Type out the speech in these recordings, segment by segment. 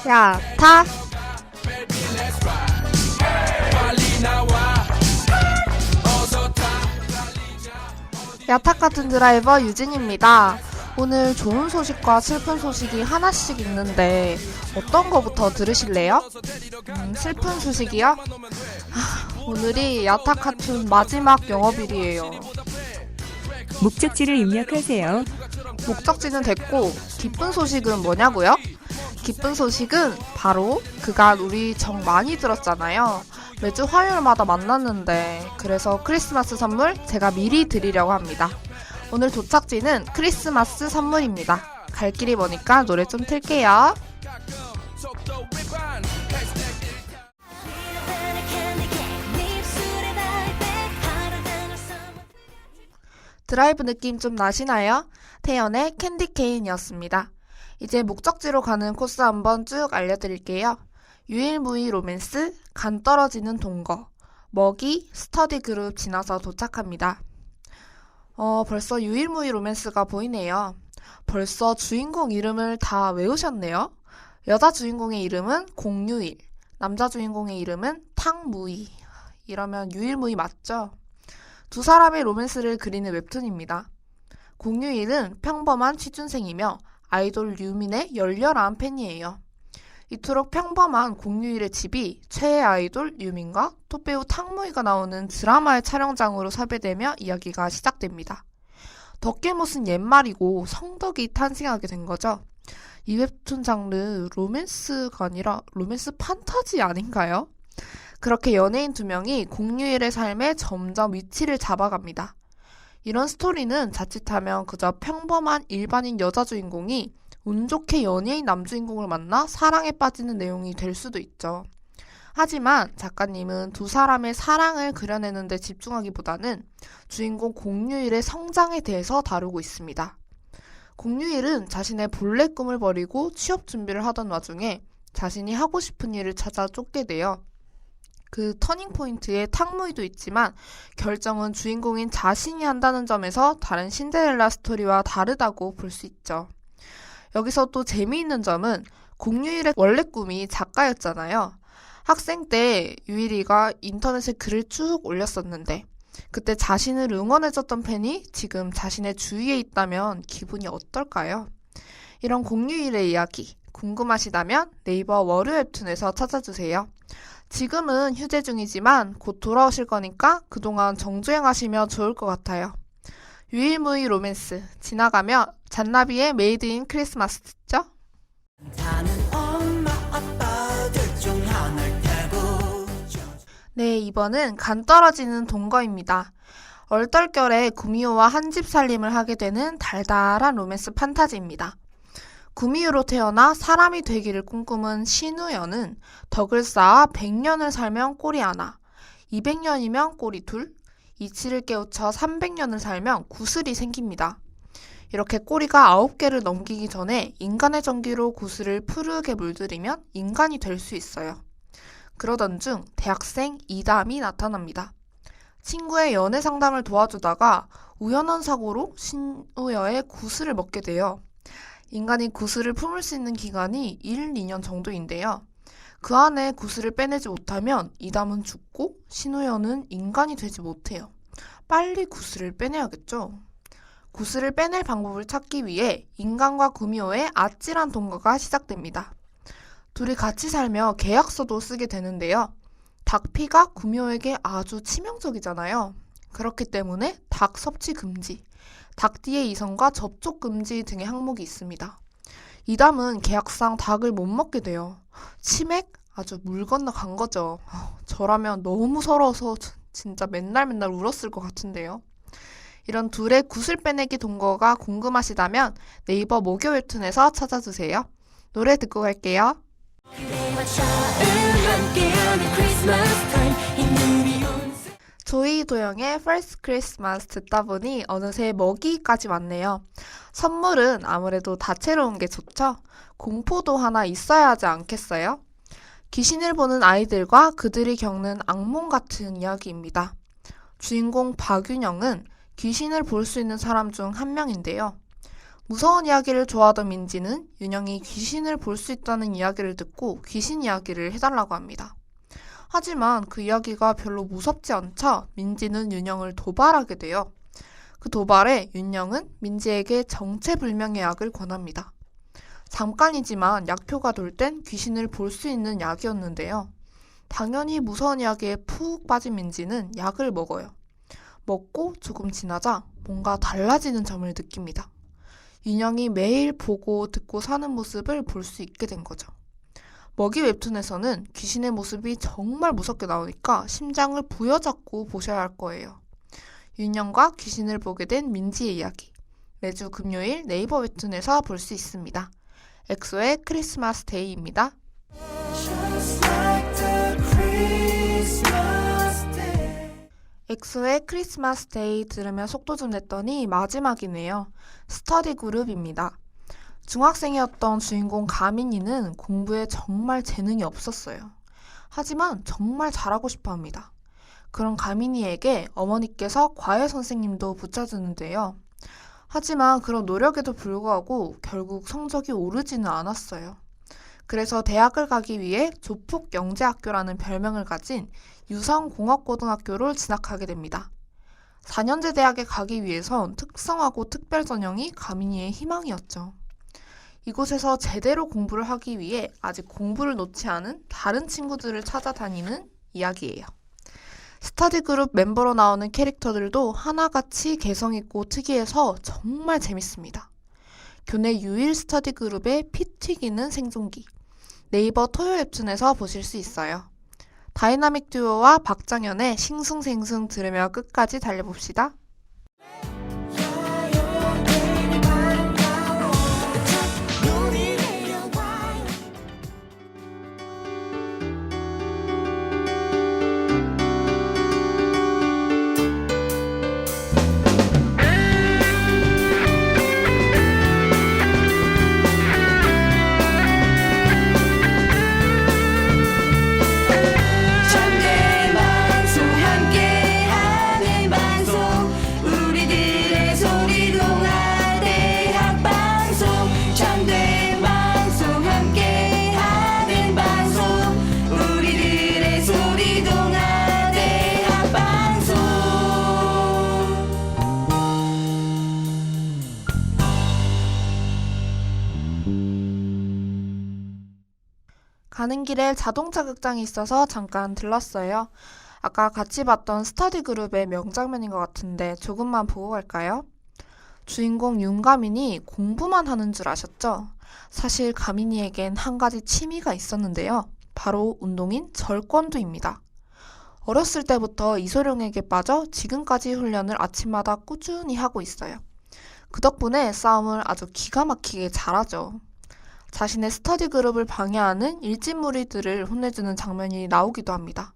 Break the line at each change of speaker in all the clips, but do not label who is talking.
야, 타! 야탁 같은 드라이버 유진입니다. 오늘 좋은 소식과 슬픈 소식이 하나씩 있는데 어떤 거부터 들으실래요? 슬픈 소식이요? 오늘이 야탁 카툰 마지막 영업일이에요.
목적지를 입력하세요.
목적지는 됐고 기쁜 소식은 뭐냐고요? 기쁜 소식은 바로 그간 우리 정 많이 들었잖아요. 매주 화요일마다 만났는데 그래서 크리스마스 선물 제가 미리 드리려고 합니다. 오늘 도착지는 크리스마스 선물입니다. 갈 길이 머니까 노래 좀 틀게요. 드라이브 느낌 좀 나시나요? 태연의 캔디 케인이었습니다. 이제 목적지로 가는 코스 한번 쭉 알려드릴게요. 유일무이 로맨스, 간 떨어지는 동거, 먹이, 스터디 그룹 지나서 도착합니다. 벌써 유일무이 로맨스가 보이네요. 벌써 주인공 이름을 다 외우셨네요. 여자 주인공의 이름은 공유일, 남자 주인공의 이름은 탕무이. 이러면 유일무이 맞죠? 두 사람의 로맨스를 그리는 웹툰입니다. 공유일은 평범한 취준생이며 아이돌 유민의 열렬한 팬이에요. 이토록 평범한 공유일의 집이 최애 아이돌 유민과 톱배우 탕무이가 나오는 드라마의 촬영장으로 섭외되며 이야기가 시작됩니다. 덕게 못은 옛말이고 성덕이 탄생하게 된 거죠. 이 웹툰 장르 로맨스가 아니라 로맨스 판타지 아닌가요? 그렇게 연예인 두 명이 공유일의 삶에 점점 위치를 잡아갑니다. 이런 스토리는 자칫하면 그저 평범한 일반인 여자 주인공이 운 좋게 연예인 남주인공을 만나 사랑에 빠지는 내용이 될 수도 있죠. 하지만 작가님은 두 사람의 사랑을 그려내는 데 집중하기보다는 주인공 공유일의 성장에 대해서 다루고 있습니다. 공유일은 자신의 본래 꿈을 버리고 취업 준비를 하던 와중에 자신이 하고 싶은 일을 찾아 쫓게 되어 그 터닝포인트에 탕무이도 있지만 결정은 주인공인 자신이 한다는 점에서 다른 신데렐라 스토리와 다르다고 볼 수 있죠. 여기서 또 재미있는 점은 공유일의 원래 꿈이 작가였잖아요. 학생 때 유일이가 인터넷에 글을 쭉 올렸었는데 그때 자신을 응원해줬던 팬이 지금 자신의 주위에 있다면 기분이 어떨까요? 이런 공유일의 이야기 궁금하시다면 네이버 월요 웹툰에서 찾아주세요. 지금은 휴재 중이지만 곧 돌아오실 거니까 그동안 정주행하시면 좋을 것 같아요. 유일무이 로맨스 지나가며 잔나비의 메이드 인 크리스마스 듣죠? 네, 이번은 간 떨어지는 동거입니다. 얼떨결에 구미호와 한 집 살림을 하게 되는 달달한 로맨스 판타지입니다. 구미호로 태어나 사람이 되기를 꿈꾸는 신우연은 덕을 쌓아 100년을 살면 꼬리 하나, 200년이면 꼬리 둘, 이치를 깨우쳐 300년을 살면 구슬이 생깁니다. 이렇게 꼬리가 9개를 넘기기 전에 인간의 전기로 구슬을 푸르게 물들이면 인간이 될 수 있어요. 그러던 중 대학생 이담이 나타납니다. 친구의 연애 상담을 도와주다가 우연한 사고로 신우여의 구슬을 먹게 돼요. 인간이 구슬을 품을 수 있는 기간이 1, 2년 정도인데요. 그 안에 구슬을 빼내지 못하면 이담은 죽고 신우여는 인간이 되지 못해요. 빨리 구슬을 빼내야겠죠. 구슬을 빼낼 방법을 찾기 위해 인간과 구미호의 아찔한 동거가 시작됩니다. 둘이 같이 살며 계약서도 쓰게 되는데요. 닭피가 구미호에게 아주 치명적이잖아요. 그렇기 때문에 닭 섭취 금지, 닭띠의 이성과 접촉 금지 등의 항목이 있습니다. 이담은 계약상 닭을 못 먹게 돼요. 치맥? 아주 물 건너 간 거죠. 저라면 너무 서러워서 진짜 맨날 울었을 것 같은데요. 이런 둘의 구슬 빼내기 동거가 궁금하시다면 네이버 목요 웹툰에서 찾아주세요. 노래 듣고 갈게요. 조이 도영의 First Christmas 듣다 보니 어느새 먹이까지 왔네요. 선물은 아무래도 다채로운 게 좋죠? 공포도 하나 있어야 하지 않겠어요? 귀신을 보는 아이들과 그들이 겪는 악몽 같은 이야기입니다. 주인공 박윤영은 귀신을 볼 수 있는 사람 중 한 명인데요. 무서운 이야기를 좋아하던 민지는 윤영이 귀신을 볼 수 있다는 이야기를 듣고 귀신 이야기를 해달라고 합니다. 하지만 그 이야기가 별로 무섭지 않자 민지는 윤영을 도발하게 돼요. 그 도발에 윤영은 민지에게 정체불명의 약을 권합니다. 잠깐이지만 약효가 돌 땐 귀신을 볼 수 있는 약이었는데요. 당연히 무서운 이야기에 푹 빠진 민지는 약을 먹어요. 먹고 조금 지나자 뭔가 달라지는 점을 느낍니다. 윤영이 매일 보고 듣고 사는 모습을 볼 수 있게 된 거죠. 먹이 웹툰에서는 귀신의 모습이 정말 무섭게 나오니까 심장을 부여잡고 보셔야 할 거예요. 윤영과 귀신을 보게 된 민지의 이야기. 매주 금요일 네이버 웹툰에서 볼 수 있습니다. 엑소의 크리스마스 데이입니다. 엑소의 크리스마스 데이 들으며 속도 좀 냈더니 마지막이네요. 스터디 그룹입니다. 중학생이었던 주인공 가민이는 공부에 정말 재능이 없었어요. 하지만 정말 잘하고 싶어 합니다. 그런 가민이에게 어머니께서 과외 선생님도 붙여주는데요. 하지만 그런 노력에도 불구하고 결국 성적이 오르지는 않았어요. 그래서 대학을 가기 위해 조폭영재학교라는 별명을 가진 유성공업고등학교를 진학하게 됩니다. 4년제 대학에 가기 위해선 특성화고 특별전형이 가민이의 희망이었죠. 이곳에서 제대로 공부를 하기 위해 아직 공부를 놓지 않은 다른 친구들을 찾아다니는 이야기예요. 스터디 그룹 멤버로 나오는 캐릭터들도 하나같이 개성있고 특이해서 정말 재밌습니다. 교내 유일 스터디 그룹의 피 튀기는 생존기. 네이버 토요 웹툰에서 보실 수 있어요. 다이나믹 듀오와 박정현의 싱숭생숭 들으며 끝까지 달려봅시다. 가는 길에 자동차 극장이 있어서 잠깐 들렀어요. 아까 같이 봤던 스터디 그룹의 명장면인 것 같은데 조금만 보고 갈까요? 주인공 윤가민이 공부만 하는 줄 아셨죠? 사실 가민이에겐 한 가지 취미가 있었는데요. 바로 운동인 절권도입니다. 어렸을 때부터 이소룡에게 빠져 지금까지 훈련을 아침마다 꾸준히 하고 있어요. 그 덕분에 싸움을 아주 기가 막히게 잘하죠. 자신의 스터디 그룹을 방해하는 일진무리들을 혼내주는 장면이 나오기도 합니다.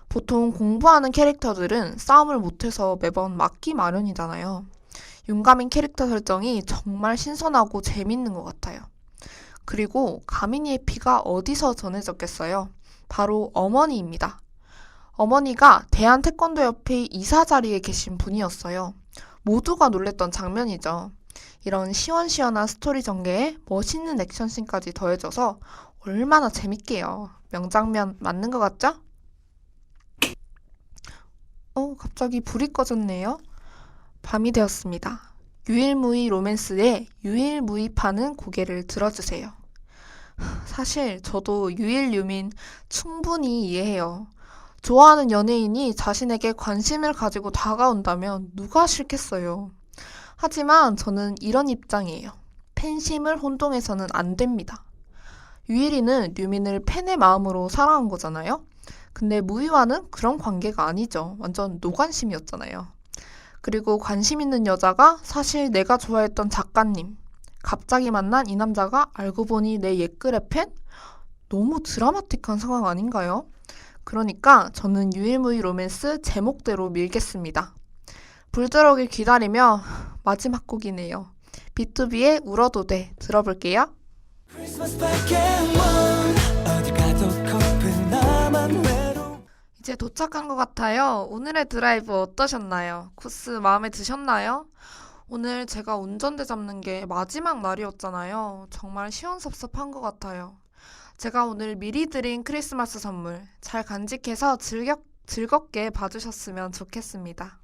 보통 공부하는 캐릭터들은 싸움을 못해서 매번 맞기 마련이잖아요. 윤가민 캐릭터 설정이 정말 신선하고 재밌는 것 같아요. 그리고 가민이의 피가 어디서 전해졌겠어요? 바로 어머니입니다. 어머니가 대한태권도협회 이사 자리에 계신 분이었어요. 모두가 놀랬던 장면이죠. 이런 시원시원한 스토리 전개에 멋있는 액션씬까지 더해져서 얼마나 재밌게요. 명장면 맞는 것 같죠? 갑자기 불이 꺼졌네요. 밤이 되었습니다. 유일무이 로맨스에 유일무이파는 고개를 들어주세요. 사실 저도 유일유민 충분히 이해해요. 좋아하는 연예인이 자신에게 관심을 가지고 다가온다면 누가 싫겠어요. 하지만 저는 이런 입장이에요. 팬심을 혼동해서는 안 됩니다. 유일이는 류민을 팬의 마음으로 사랑한 거잖아요. 근데 무희와는 그런 관계가 아니죠. 완전 노관심이었잖아요. 그리고 관심 있는 여자가 사실 내가 좋아했던 작가님. 갑자기 만난 이 남자가 알고 보니 내 옛글의 팬? 너무 드라마틱한 상황 아닌가요? 그러니까 저는 유일무이 로맨스 제목대로 밀겠습니다. 불 들어오길 기다리며 마지막 곡이네요. B2B의 울어도 돼 들어볼게요. 이제 도착한 것 같아요. 오늘의 드라이브 어떠셨나요? 코스 마음에 드셨나요? 오늘 제가 운전대 잡는 게 마지막 날이었잖아요. 정말 시원섭섭한 것 같아요. 제가 오늘 미리 드린 크리스마스 선물 잘 간직해서 즐겁게 봐주셨으면 좋겠습니다.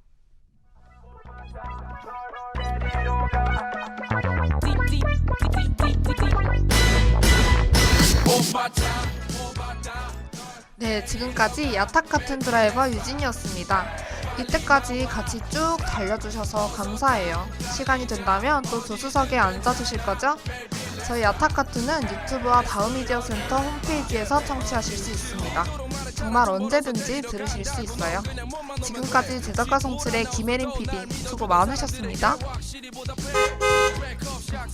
네, 지금까지 야탁 같은 드라이버 유진이었습니다. 이때까지 같이 쭉 달려주셔서 감사해요. 시간이 된다면 또 조수석에 앉아주실 거죠? 저희 야타카투는 유튜브와 다음미디어 센터 홈페이지에서 청취하실 수 있습니다. 정말 언제든지 들으실 수 있어요. 지금까지 제작과 송출의 김혜린 PD 수고 많으셨습니다.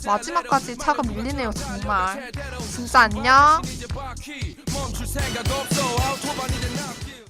마지막까지 차가 밀리네요, 정말. 진짜 안녕.